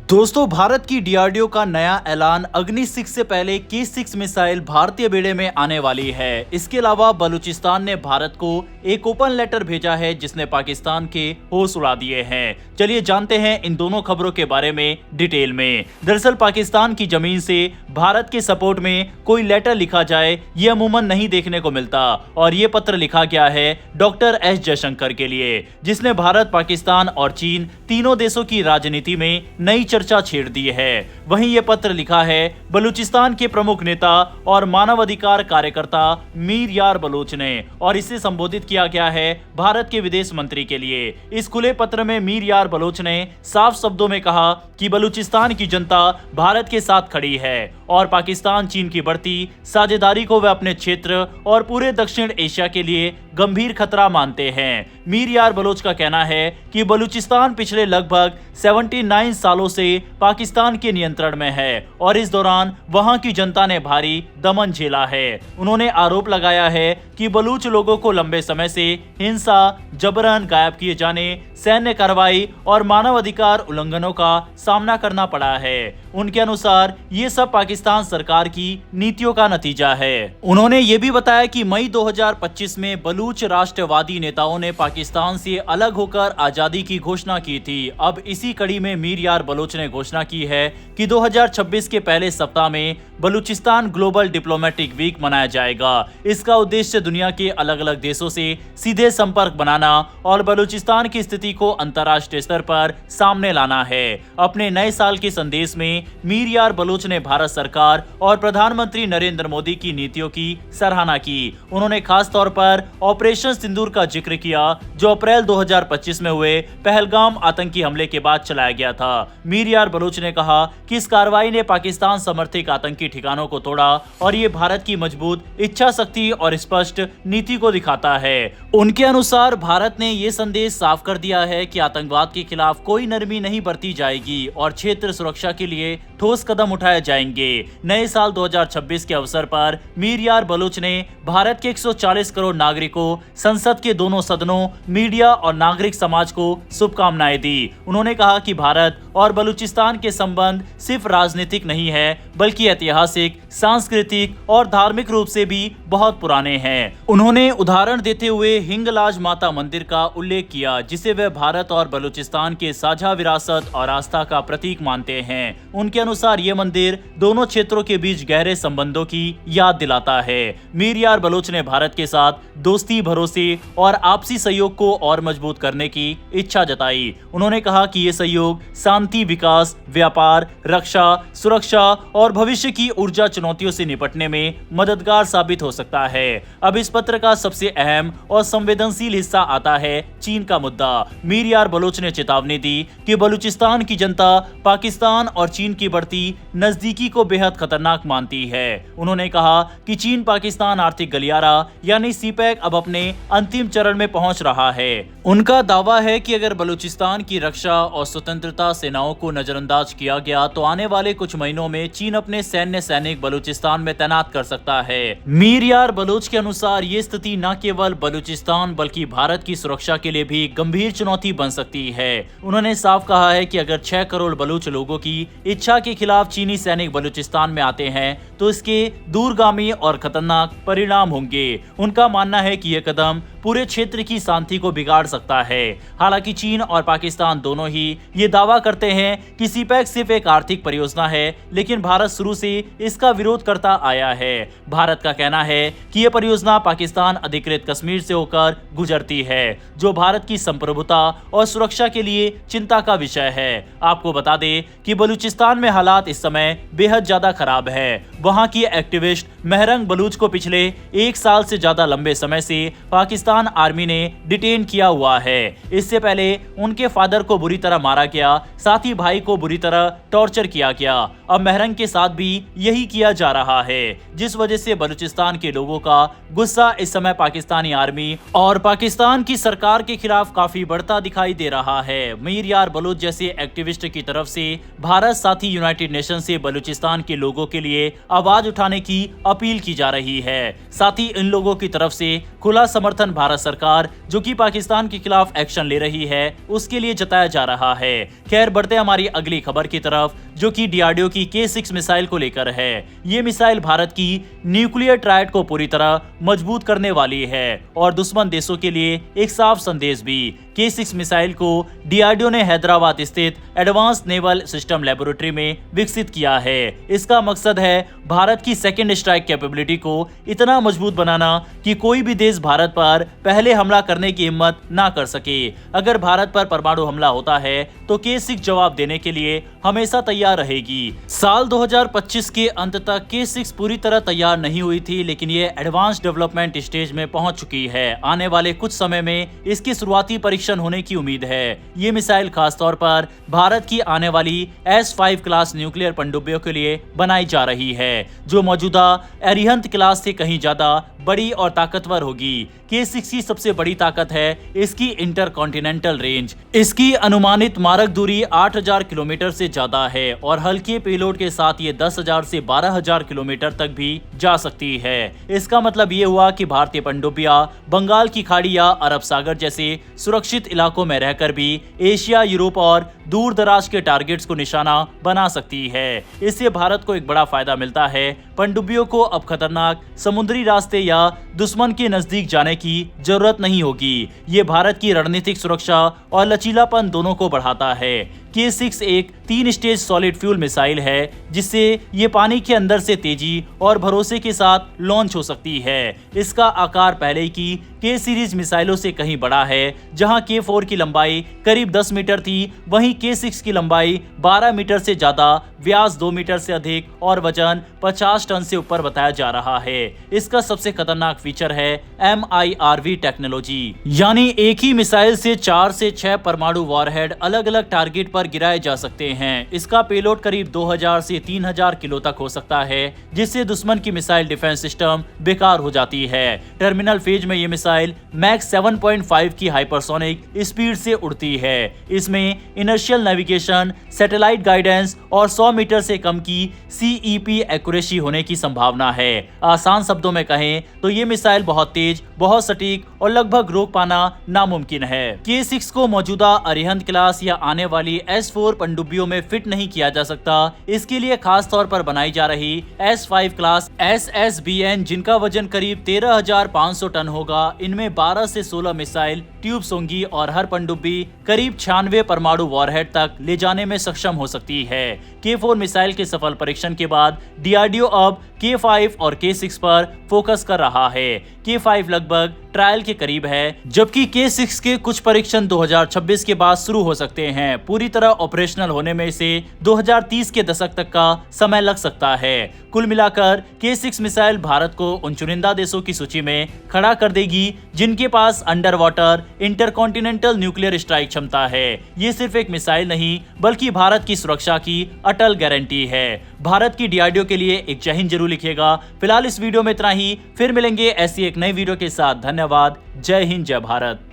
दोस्तों, भारत की डीआरडीओ का नया ऐलान अग्नि 6 से पहले के-6 मिसाइल भारतीय बेड़े में आने वाली है। इसके अलावा बलूचिस्तान ने भारत को एक ओपन लेटर भेजा है जिसने पाकिस्तान के होश उड़ा दिए हैं। चलिए जानते हैं इन दोनों खबरों के बारे में डिटेल में। दरअसल पाकिस्तान की जमीन से भारत के सपोर्ट में कोई लेटर लिखा जाए ये अमूमन नहीं देखने को मिलता और ये पत्र लिखा गया है डॉक्टर एस जयशंकर के लिए, जिसने भारत, पाकिस्तान और चीन तीनों देशों की राजनीति में नई चर्चा छेड़ दी है। वहीं ये पत्र लिखा है बलूचिस्तान के प्रमुख नेता और मानवाधिकार कार्यकर्ता मीर यार बलोच ने और इसे संबोधित किया गया है भारत के विदेश मंत्री के लिए। इस खुले पत्र में मीर यार बलोच ने साफ शब्दों में कहा कि बलूचिस्तान की जनता भारत के साथ खड़ी है और पाकिस्तान चीन की बढ़ती साझेदारी को वे अपने क्षेत्र और पूरे दक्षिण एशिया के लिए गंभीर खतरा मानते हैं। मीर यार बलोच का कहना है कि बलूचिस्तान पिछले लगभग 79 सालों से पाकिस्तान के नियंत्रण में है और इस दौरान वहां की जनता ने भारी दमन झेला है। उन्होंने आरोप लगाया है कि बलूच लोगों को लंबे समय से हिंसा, जबरन गायब किए जाने, सैन्य कार्रवाई और मानवाधिकार उल्लंघनों का सामना करना पड़ा है। उनके अनुसार ये सब पाकिस्तान सरकार की नीतियों का नतीजा है। उन्होंने ये भी बताया कि मई 2025 में बलूच राष्ट्रवादी नेताओं ने पाकिस्तान से अलग होकर आजादी की घोषणा की थी। अब इसी कड़ी में मीर यार बलोच ने घोषणा की है कि 2026 के पहले सप्ताह में बलूचिस्तान ग्लोबल डिप्लोमेटिक वीक मनाया जाएगा। इसका उद्देश्य दुनिया के अलग अलग देशों से सीधे संपर्क बनाना और बलूचिस्तान की स्थिति को अंतर्राष्ट्रीय स्तर पर सामने लाना है। अपने नए साल के संदेश में मीर यार बलोच ने भारत सरकार और प्रधानमंत्री नरेंद्र मोदी की नीतियों की सराहना की। उन्होंने खास तौर पर ऑपरेशन सिंदूर का जिक्र किया जो अप्रैल 2025 में हुए पहलगाम आतंकी हमले के बाद चलाया गया था। मीर यार बलोच ने कहा कि इस कार्रवाई ने पाकिस्तान समर्थित आतंकी ठिकानों को तोड़ा और ये भारत की मजबूत इच्छा शक्ति और स्पष्ट नीति को दिखाता है। उनके अनुसार भारत ने ये संदेश साफ कर दिया है कि आतंकवाद के खिलाफ कोई नरमी नहीं बरती जाएगी और क्षेत्र सुरक्षा के लिए ठोस कदम उठाए जाएंगे। नए साल 2026 के अवसर पर मीर यार बलोच ने भारत के 140 करोड़ नागरिकों, संसद के दोनों सदनों, मीडिया और नागरिक समाज को शुभकामनाएं दी। उन्होंने कहा कि भारत और बलूचिस्तान के संबंध सिर्फ राजनीतिक नहीं है बल्कि ऐतिहासिक, सांस्कृतिक और धार्मिक रूप से भी बहुत पुराने हैं। उन्होंने उदाहरण देते हुए हिंगलाज माता मंदिर का उल्लेख किया जिसे वे भारत और बलूचिस्तान के साझा विरासत और आस्था का प्रतीक मानते हैं। उनके अनुसार ये मंदिर दोनों क्षेत्रों के बीच गहरे संबंधों की याद दिलाता है। मीर यार बलोच ने भारत के साथ दोस्ती, भरोसे और आपसी सहयोग को और मजबूत करने की इच्छा जताई। उन्होंने कहा कि ये सहयोग शांति, विकास, व्यापार, रक्षा, सुरक्षा और भविष्य की ऊर्जा चुनौतियों से निपटने में मददगार साबित हो सकता है। अब इस पत्र का सबसे अहम और संवेदनशील हिस्सा आता है चीन का मुद्दा। मीर यार बलोच ने चेतावनी दी कि बलूचिस्तान की जनता पाकिस्तान और चीन की बढ़ती नजदीकी को बेहद खतरनाक मानती है। उन्होंने कहा कि चीन पाकिस्तान आर्थिक गलियारा यानी सीपैक अब अपने अंतिम चरण में पहुंच रहा है। उनका दावा है कि अगर बलूचिस्तान की रक्षा और स्वतंत्रता सेनाओं को नजरअंदाज किया गया तो आने वाले कुछ महीनों में चीन अपने सैनिक बलूचिस्तान में तैनात कर सकता है। मीर यार बलोच के अनुसार ये स्थिति न केवल बलूचिस्तान बल्कि भारत की सुरक्षा के लिए भी गंभीर चुनौती बन सकती है। उन्होंने साफ कहा है कि अगर 6 करोड़ बलूच लोगों की इच्छा के खिलाफ चीनी सैनिक बलूचिस्तान में आते हैं तो इसके दूरगामी और खतरनाक परिणाम होंगे। उनका मानना है कि यह कदम पूरे क्षेत्र की शांति को बिगाड़ सकता है। हालांकि चीन और पाकिस्तान दोनों ही ये दावा करते हैं कि सीपैक सिर्फ एक आर्थिक परियोजना है, लेकिन भारत शुरू से इसका विरोध करता आया है। भारत का कहना है कि यह परियोजना पाकिस्तान अधिकृत कश्मीर से होकर गुजरती है, जो भारत की संप्रभुता और सुरक्षा के लिए चिंता का विषय है। आपको बता दें कि बलूचिस्तान में हालात इस समय बेहद ज्यादा खराब है। वहां की एक्टिविस्ट मेहरंग बलूच को पिछले 1 साल से ज्यादा लंबे समय से पाकिस्तान आर्मी ने डिटेन किया हुआ है। इससे पहले उनके फादर को बुरी तरह मारा गया, साथ ही भाई को बुरी तरह टॉर्चर किया गया। अब मेहरंग के साथ भी यही किया जा रहा है, जिस वजह से बलूचिस्तान के लोगों का गुस्सा इस समय पाकिस्तानी आर्मी और पाकिस्तान की सरकार के खिलाफ काफी बढ़ता दिखाई दे रहा है। मीर यार बलूच जैसे एक्टिविस्ट की तरफ से भारत साथ ही यूनाइटेड नेशन से बलूचिस्तान के लोगों के लिए आवाज उठाने की अपील की जा रही है। साथ ही इन लोगों की तरफ से खुला समर्थन भारत सरकार जो कि पाकिस्तान के खिलाफ एक्शन ले रही है उसके लिए जताया जा रहा है। खैर बढ़ते हमारी अगली खबर की तरफ जो कि डीआरडीओ की K6 मिसाइल को लेकर है। ये मिसाइल भारत की न्यूक्लियर ट्रायड को पूरी तरह मजबूत करने वाली है और दुश्मन देशों के लिए एक साफ संदेश भी। K6 मिसाइल को डीआरडीओ ने हैदराबाद स्थित एडवांस नेवल सिस्टम लेबोरेटरी में विकसित किया है। इसका मकसद है भारत की सेकेंड स्ट्राइक कैपेबिलिटी को इतना मजबूत बनाना कि कोई भी देश भारत पर पहले हमला करने की हिम्मत ना कर सके। अगर भारत पर परमाणु हमला होता है तो K6 जवाब देने के लिए हमेशा तैयार रहेगी। साल 2025 के अंत तक K6 पूरी तरह तैयार नहीं हुई थी, लेकिन ये एडवांस डेवलपमेंट स्टेज में पहुंच चुकी है। आने वाले कुछ समय में इसकी शुरुआती परीक्षण होने की उम्मीद है। ये मिसाइल खासतौर पर भारत की आने वाली S5 क्लास न्यूक्लियर पनडुब्बियों के लिए बनाई जा रही है, जो मौजूदा अरिहंत क्लास से कहीं ज्यादा बड़ी और ताकतवर होगी। K6 की सबसे बड़ी ताकत है इसकी इंटरकॉन्टिनेंटल रेंज। इसकी अनुमानित मारक दूरी 8000 किलोमीटर से ज्यादा है और हल्के पेलोड के साथ ये 10,000 से 12,000 किलोमीटर तक भी जा सकती है। इसका मतलब ये हुआ कि भारतीय पनडुब्बियां बंगाल की खाड़ी या अरब सागर जैसे सुरक्षित इलाकों में रहकर भी एशिया, यूरोप और दूर दराज के टारगेट्स को निशाना बना सकती है। इससे भारत को एक बड़ा फायदा मिलता है। पनडुब्बियों को अब खतरनाक समुद्री रास्ते या दुश्मन के नजदीक जाने की जरूरत नहीं होगी। ये भारत की रणनीतिक सुरक्षा और लचीलापन दोनों को बढ़ाता है। K6 एक 3 स्टेज सॉलिड फ्यूल मिसाइल है जिससे ये पानी के अंदर से तेजी और भरोसे के साथ लॉन्च हो सकती है। इसका आकार पहले की K सीरीज मिसाइलों से कहीं बड़ा है। जहां K4 की लंबाई करीब 10 मीटर थी, वहीं K6 की लंबाई 12 मीटर से ज्यादा, व्यास 2 मीटर से अधिक और वजन 50 टन से ऊपर बताया जा रहा है। इसका सबसे खतरनाक फीचर है MIRV टेक्नोलॉजी, यानी एक ही मिसाइल से 4 से 6 परमाणु वॉरहेड अलग अलग टारगेट पर गिराए जा सकते हैं। इसका पेलोड करीब 2000 से 3000 किलो तक हो सकता है, जिससे दुश्मन की मिसाइल डिफेंस सिस्टम बेकार हो जाती है। टर्मिनल फेज में ये मिसाइल मैक 7.5 की हाइपरसोनिक स्पीड से उड़ती है। इसमें इनर्शियल नेविगेशन, सैटेलाइट गाइडेंस और 100 मीटर से कम की CEP एक्यूरेसी होने की संभावना है। आसान शब्दों में कहें तो ये मिसाइल बहुत तेज, बहुत सटीक और लगभग रोक पाना नामुमकिन है। K6 को मौजूदा अरिहंत क्लास या आने वाली S4 पनडुब्बियों में फिट नहीं किया जा सकता। इसके लिए खास तौर पर बनाई जा रही S5 क्लास SSBN, जिनका वजन करीब 13,500 टन होगा, इनमें 12 से 16 मिसाइल ट्यूब्स होंगी और हर पनडुब्बी करीब 96 परमाणु वॉरहेड तक ले जाने में सक्षम हो सकती है। K4 मिसाइल के सफल परीक्षण के बाद डीआरडीओ अब K5 और K6 पर फोकस कर रहा है। K5 लगभग ट्रायल के करीब है, जबकि K6 के कुछ परीक्षण 2026 के बाद शुरू हो सकते हैं। पूरी तरह ऑपरेशनल होने में इसे 2030 के दशक तक का समय लग सकता है। कुल मिलाकर K6 मिसाइल भारत को उन चुनिंदा देशों की सूची में खड़ा कर देगी जिनके पास under water intercontinental nuclear strike क्षमता है। ये सिर्फ एक मिसाइल नहीं बल्कि भारत की सुरक्षा की अटल गारंटी है। भारत की डीआरडीओ के लिए एक जय हिंद जरूर लिखिएगा। फिलहाल इस वीडियो में इतना ही, फिर मिलेंगे ऐसी एक नई वीडियो के साथ। धन्यवाद। जय हिंद, जय भारत।